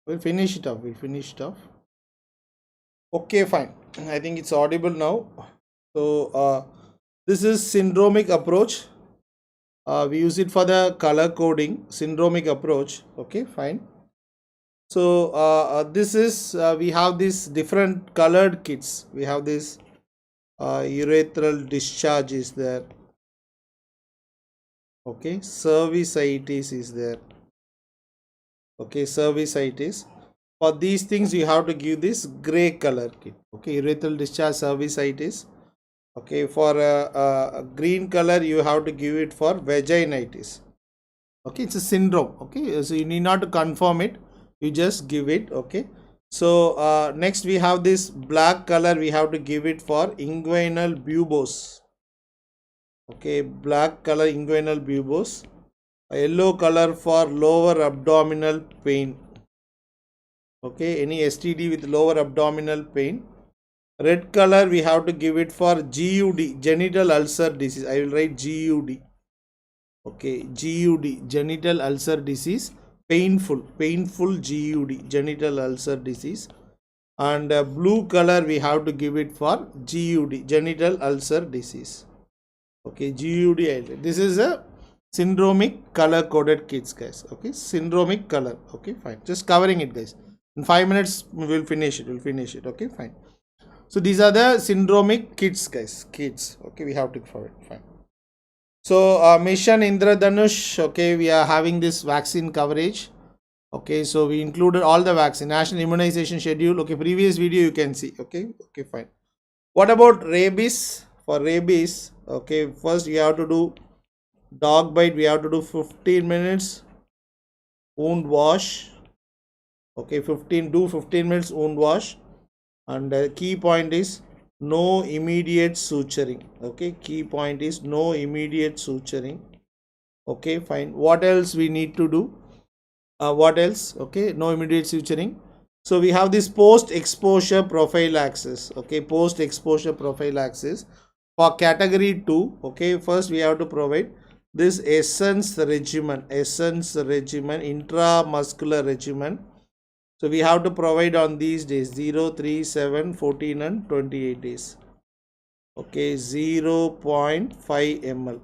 We'll finish it off. We'll finish it off. Okay, fine. I think it's audible now. So this is syndromic approach. We use it for the color coding. Syndromic approach. Okay, fine. So this is we have these different colored kits. We have this urethral discharge is there. Okay, cervicitis is there. Okay, cervicitis. For these things you have to give this gray color kit. Okay, urethral discharge, cervicitis. Okay, for green color you have to give it for vaginitis. Okay, it's a syndrome. Okay, so you need not to confirm it, you just give it. Okay, so next we have this black color, we have to give it for inguinal buboes. Okay, black color inguinal buboes. A yellow color for lower abdominal pain. Okay, any STD with lower abdominal pain. Red color we have to give it for GUD, genital ulcer disease. I will write GUD. Okay, GUD, genital ulcer disease, painful GUD, genital ulcer disease. And blue color we have to give it for GUD, genital ulcer disease. Okay, GUD. This is a syndromic color coded kits, guys. Okay, syndromic color. Okay, fine. Just covering it, guys. In 5 minutes we will finish it. Okay, fine. So these are the syndromic kids, guys. Kids. Okay, we have to cover it. Fine. So Mission Indradhanush. Okay, we are having this vaccine coverage. Okay, so we included all the vaccine, national immunization schedule. Okay, previous video you can see. Okay, fine. What about rabies? For rabies, okay, first we have to do dog bite. We have to do 15 minutes wound wash. Okay, 15 minutes wound wash, and key point is no immediate suturing. Okay, key point is no immediate suturing. Okay, fine. What else we need to do? What else? Okay, no immediate suturing. So we have this post exposure prophylaxis. Okay, post exposure prophylaxis for category 2. Okay, first we have to provide this essence regimen, intramuscular regimen. So we have to provide on these days 0, 3, 7, 14 and 28 days. Okay, 0.5 ml.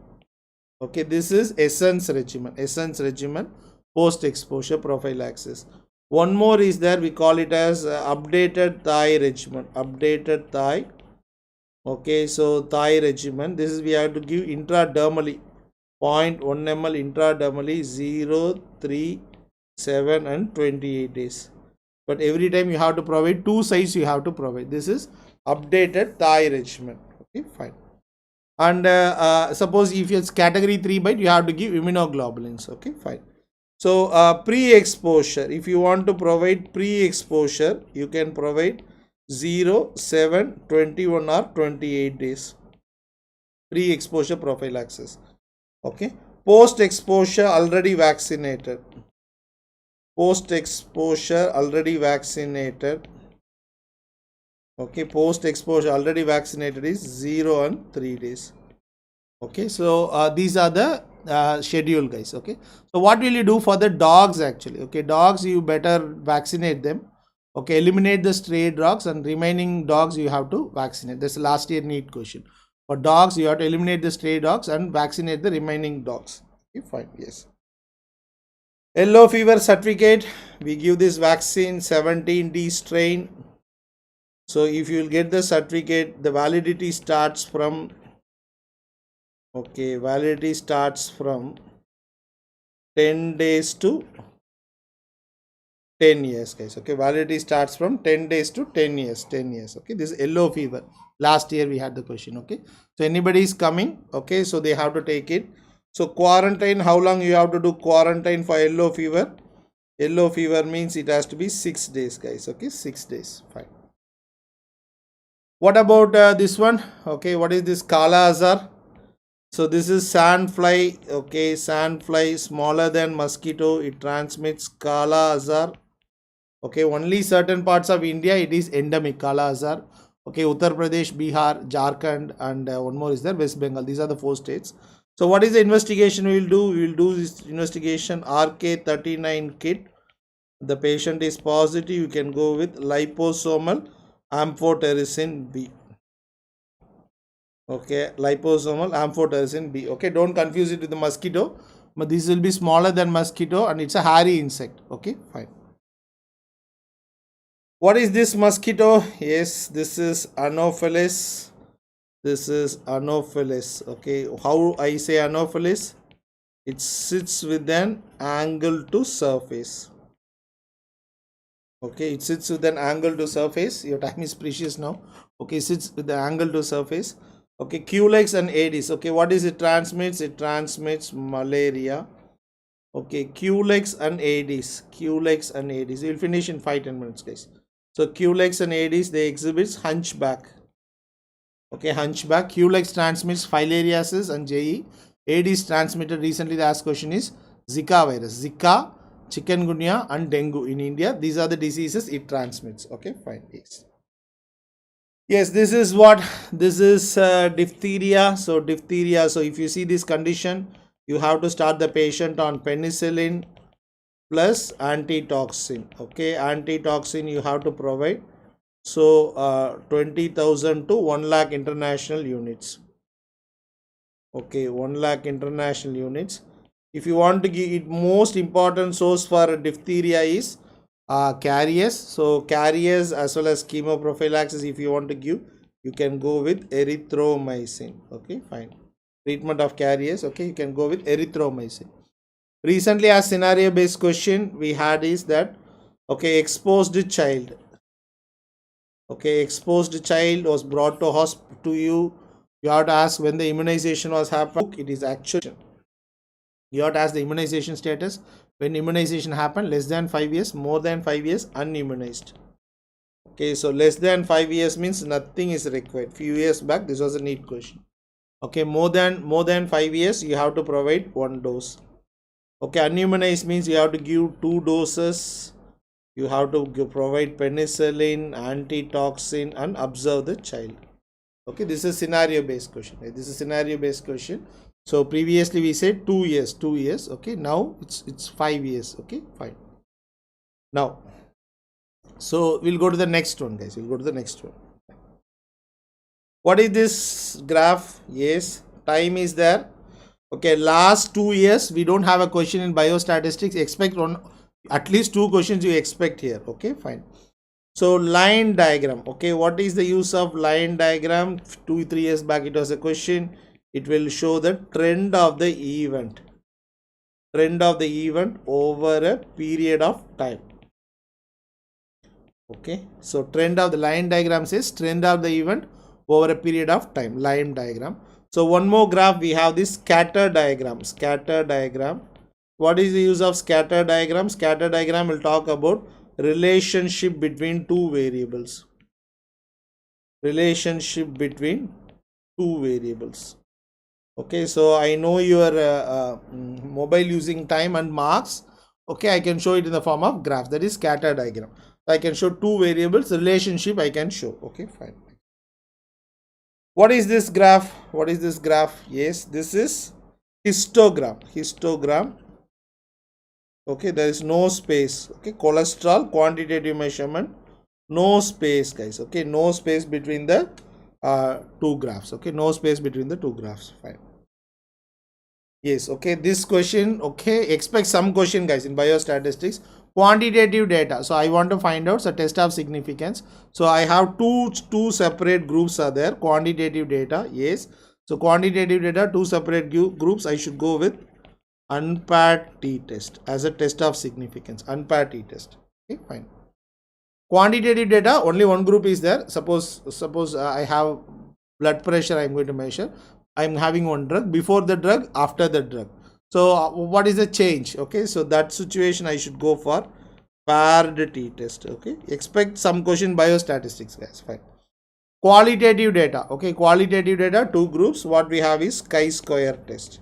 Okay, this is essence regimen post exposure prophylaxis. One more is there, we call it as updated thigh regimen. Okay, so thigh regimen, this is we have to give intradermally 0.1 ml intradermally, 0, 3, 7 and 28 days. But every time you have to provide 2 sites, you have to provide. This is updated thigh regimen. Okay, fine. And suppose if it's category 3 bite, you have to give immunoglobulins. Okay, fine. So pre-exposure, if you want to provide pre-exposure, you can provide 0, 7, 21 or 28 days. Pre-exposure prophylaxis. Okay. Post-exposure already vaccinated. Post-exposure already vaccinated. Okay, post-exposure already vaccinated is 0 and 3 days. Okay, so these are the schedule, guys. Okay, so what will you do for the dogs actually? Okay, dogs you better vaccinate them. Okay, eliminate the stray dogs, and remaining dogs you have to vaccinate. That's the last year NEET question. For dogs you have to eliminate the stray dogs and vaccinate the remaining dogs. Okay, fine. Yes. Yellow fever certificate, we give this vaccine 17D strain. So if you will get the certificate, the validity starts from, okay, validity starts from 10 days to 10 years, guys. Okay, validity starts from 10 days to 10 years. Okay, this is yellow fever. Last year we had the question. Okay, so anybody is coming, okay, so they have to take it. So quarantine, how long you have to do quarantine for yellow fever? Yellow fever means it has to be 6 days, guys. Okay, 6 days. Fine. What about this one? Okay, what is this Kala Azar? So this is sandfly. Okay, sandfly smaller than mosquito. It transmits Kala Azar. Okay, only certain parts of India it is endemic, Kala Azar. Okay, Uttar Pradesh, Bihar, Jharkhand, and one more is there, West Bengal. These are the 4 states. So what is the investigation we will do? We will do this investigation RK39 kit. The patient is positive, you can go with liposomal amphotericin B. Okay, liposomal amphotericin B. Okay, don't confuse it with the mosquito, but this will be smaller than mosquito and it's a hairy insect. Okay, fine. What is this mosquito? Yes, this is Anopheles. This is Anopheles. Okay, how I say Anopheles? It sits with an angle to surface. Okay, it sits with an angle to surface. Your time is precious now. Okay, sits with the angle to surface. Okay, Culex and Aedes. Okay, what is it transmits? It transmits malaria. Okay, Culex and Aedes. Culex and Aedes. We'll finish in 5-10 minutes, guys. So Culex and Aedes, they exhibit hunchback. Okay, hunchback. Culex transmits filariasis and JE. Aedes transmitted recently. The asked question is Zika virus. Zika, chikungunya and dengue in India. These are the diseases it transmits. Okay, fine. Yes, this is what, this is diphtheria. So diphtheria, so if you see this condition, you have to start the patient on penicillin plus antitoxin. Okay, antitoxin you have to provide. So 20,000 to 1 lakh international units. Okay, 1 lakh international units. If you want to give it, most important source for diphtheria is carriers. So carriers as well as chemoprophylaxis, if you want to give, you can go with erythromycin. Okay, fine. Treatment of carriers, okay, you can go with erythromycin. Recently, as scenario based question we had is that, okay, exposed child. Okay, exposed child was brought to hospital to you. You have to ask when the immunization was happened. It is actually, you have to ask the immunization status. When immunization happened, less than 5 years, more than 5 years, unimmunized. Okay, so less than 5 years means nothing is required. Few years back this was a NEET question. Okay, more than 5 years you have to provide 1 dose. Okay, unimmunized means you have to give 2 doses. You have to provide penicillin, antitoxin, and observe the child. Okay, this is scenario based question. This is scenario based question. So previously we said 2 years, 2 years. Okay, now it's 5 years. Okay, fine. Now, so we'll go to the next one, guys. We'll go to the next one. What is this graph? Yes, time is there. Okay, last 2 years we don't have a question in biostatistics. Expect one, at least 2 questions you expect here. Okay, fine. So line diagram. Okay, what is the use of line diagram? 2-3 years back it was a question. It will show the trend of the event. Trend of the event over a period of time. Okay, so trend of the line diagram says trend of the event over a period of time, line diagram. So one more graph, we have this scatter diagram. Scatter diagram. What is the use of scatter diagram? Scatter diagram will talk about relationship between 2 variables. Relationship between 2 variables. Okay, so I know your mobile using time and marks. Okay, I can show it in the form of graph. That is scatter diagram. I can show 2 variables relationship I can show. Okay, fine. What is this graph? What is this graph? Yes, this is histogram. Histogram. Okay, there is no space. Okay, cholesterol quantitative measurement, no space, guys. Okay, no space between the 2 graphs. Okay, no space between the 2 graphs. Fine. Yes, okay, this question, okay, expect some question, guys, in biostatistics. Quantitative data. So I want to find out, so test of significance. So I have two separate groups are there. Quantitative data, yes. So quantitative data, 2 separate groups. I should go with unpaired t-test as a test of significance. Unpaired t-test. Okay, fine. Quantitative data, only one group is there. Suppose I have blood pressure I am going to measure. I am having one drug, before the drug, after the drug. So what is the change? Okay, so that situation I should go for paired t-test. Okay, expect some question biostatistics, guys. Fine. Qualitative data. Okay, qualitative data, 2 groups. What we have is chi-square test.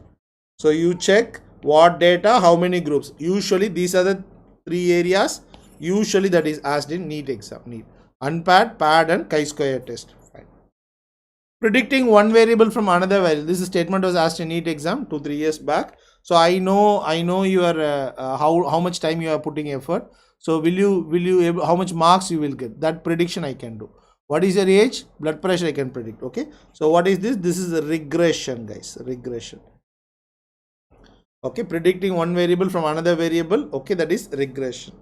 So you check what data, how many groups. Usually these are the 3 areas. Usually that is asked in NEET exam. NEET. Unpaired, paired, and chi-square test. Fine. Predicting one variable from another variable. This statement was asked in NEET exam 2-3 years back. So I know your how much time you are putting effort. So will you how much marks you will get? That prediction I can do. What is your age? Blood pressure I can predict. Okay. So what is this? This is a regression, guys. Regression. Okay, predicting one variable from another variable. Okay, that is regression.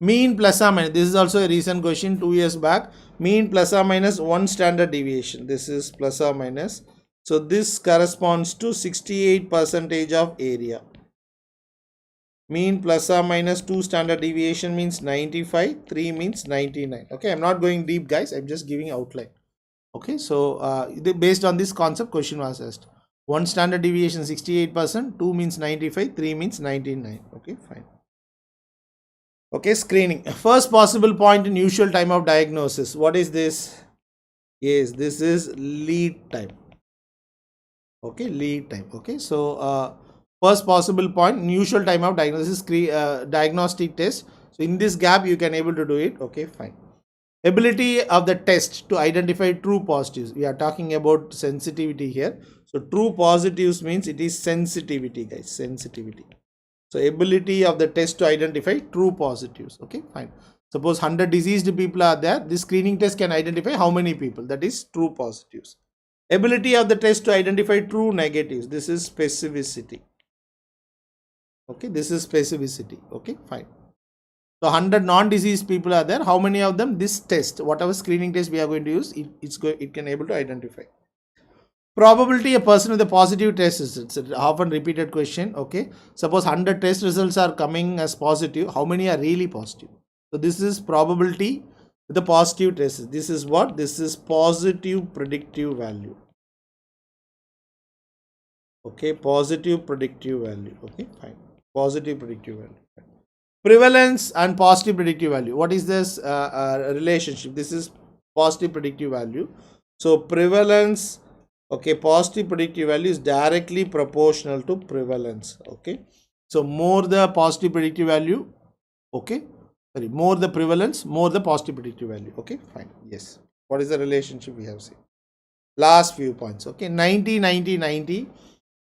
Mean plus or minus. This is also a recent question 2 years back. Mean plus or minus 1 standard deviation. This is plus or minus. So this corresponds to 68% of area. Mean plus or minus 2 standard deviation means 95. 3 means 99. Okay, I'm not going deep, guys. I'm just giving outline. Okay, so based on this concept, question was asked. 1 standard deviation 68%, 2 means 95, 3 means 99. Okay, fine. Okay, screening. First possible point in usual time of diagnosis. What is this? Yes, this is lead time. Okay, lead time. Okay, so first possible point in usual time of diagnosis, diagnostic test. So in this gap you can able to do it. Okay, fine. Ability of the test to identify true positives. We are talking about sensitivity here. So true positives means it is sensitivity, guys. Sensitivity. So ability of the test to identify true positives. Okay, fine. Suppose 100 diseased people are there. This screening test can identify how many people. That is true positives. Ability of the test to identify true negatives. This is specificity. Okay, this is specificity. Okay, fine. So 100 non-diseased people are there. How many of them this test, whatever screening test we are going to use, it can able to identify. Probability a person with a positive test is, it's an often repeated question. Okay, suppose 100 test results are coming as positive, how many are really positive? So this is probability with a positive test. This is what? This is positive predictive value. Okay, positive predictive value. Okay, fine. Positive predictive value. Prevalence and positive predictive value. What is this relationship? This is positive predictive value. So prevalence, okay, positive predictive value is directly proportional to prevalence. Okay, so more the positive predictive value, okay, sorry, more the prevalence, more the positive predictive value. Okay, fine. Yes, what is the relationship we have seen? Last few points. Okay, 90 90 90.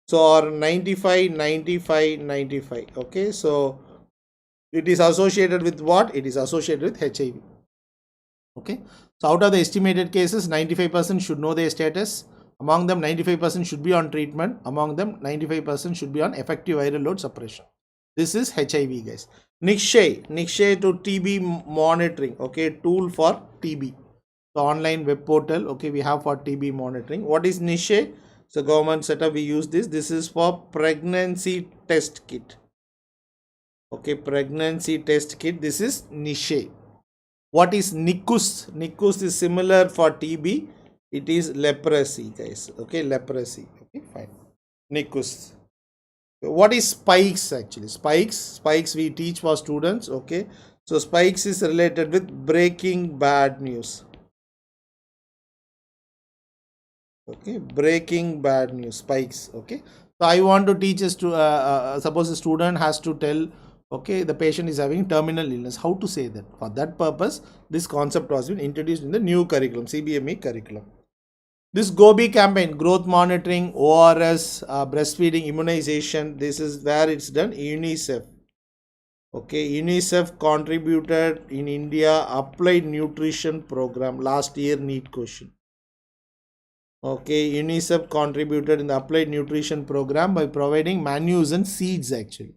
So or 95 95 95. Okay, so it is associated with what? It is associated with HIV. Okay, so out of the estimated cases, 95% should know their status. Among them, 95% should be on treatment. Among them, 95% should be on effective viral load suppression. This is HIV, guys. NEETPG to TB monitoring. Okay, tool for TB. So online web portal. Okay, we have for TB monitoring. What is NEETPG? So government setup, we use this. This is for pregnancy test kit. Okay, pregnancy test kit. This is NEETPG. What is NICUS? NICUS is similar for TB. It is leprosy, guys. Okay, leprosy. Okay, fine. NICUS. What is spikes actually? Spikes we teach for students. Okay, so spikes is related with breaking bad news. Okay, breaking bad news, spikes. Okay, so I want to teach us to suppose a student has to tell, okay, the patient is having terminal illness, how to say that. For that purpose, this concept was been introduced in the new curriculum, CBME curriculum. This GOBI campaign, growth monitoring, ORS, breastfeeding, immunization, this is where it's done. UNICEF. Okay, UNICEF contributed in India applied nutrition program, last year NEET question. Okay, UNICEF contributed in the applied nutrition program by providing manures and seeds actually.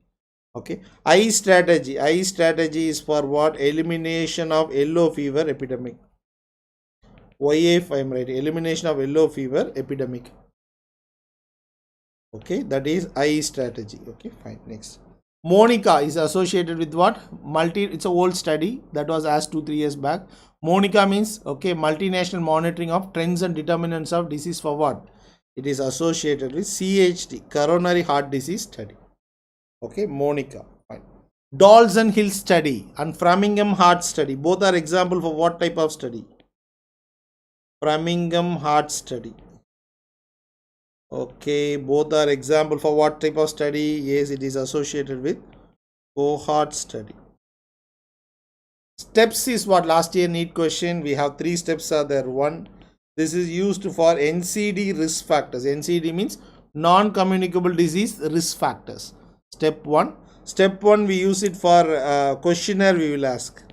Okay, I strategy is for what? Elimination of yellow fever epidemic. YF, I am right, elimination of yellow fever epidemic. Okay, that is I strategy. Okay, fine. Next, Monica is associated with what? It's an old study that was asked 2-3 years back. Monica means, okay, multinational monitoring of trends and determinants of disease for what? It is associated with CHD, coronary heart disease study. Okay, Monica, fine. Dalton Hill study and Framingham heart study, both are example for what type of study? Framingham heart study. Okay, both are example for what type of study? Yes, it is associated with cohort study. Steps is what? Last year NEET question. We have 3 steps are there. 1, this is used for NCD risk factors. NCD means non-communicable disease risk factors. Step 1. Step 1 we use it for questionnaire we will ask.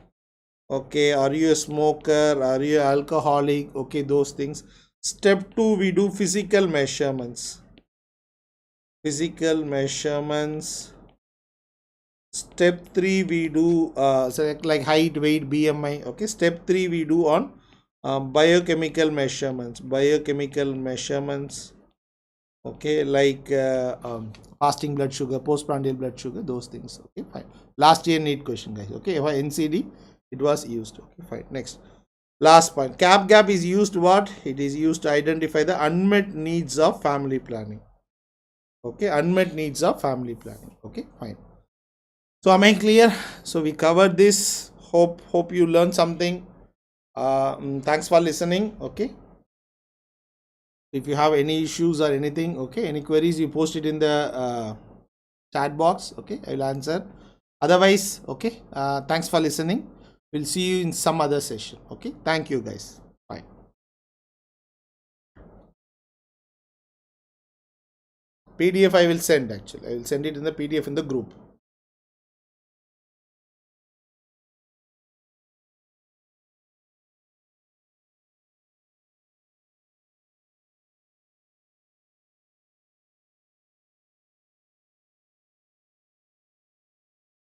Okay, are you a smoker? Are you alcoholic? Okay, those things. Step 2 we do physical measurements. Physical measurements. Step 3 we do like height, weight, BMI. Okay, step 3 we do on biochemical measurements. Okay, like fasting blood sugar, postprandial blood sugar, those things. Okay, fine. Last year NEET question, guys. Okay, for NCD it was used. Okay, fine. Next, last point, gap is used what? It is used to identify the unmet needs of family planning. Okay, unmet needs of family planning. Okay, fine. So am I clear? So we covered this. Hope you learned something. Thanks for listening. Okay, if you have any issues or anything, okay, any queries, you post it in the chat box. Okay, I will answer. Otherwise, okay, thanks for listening. We'll see you in some other session. Okay, thank you guys. Bye. PDF I will send actually. I will send it in the PDF in the group.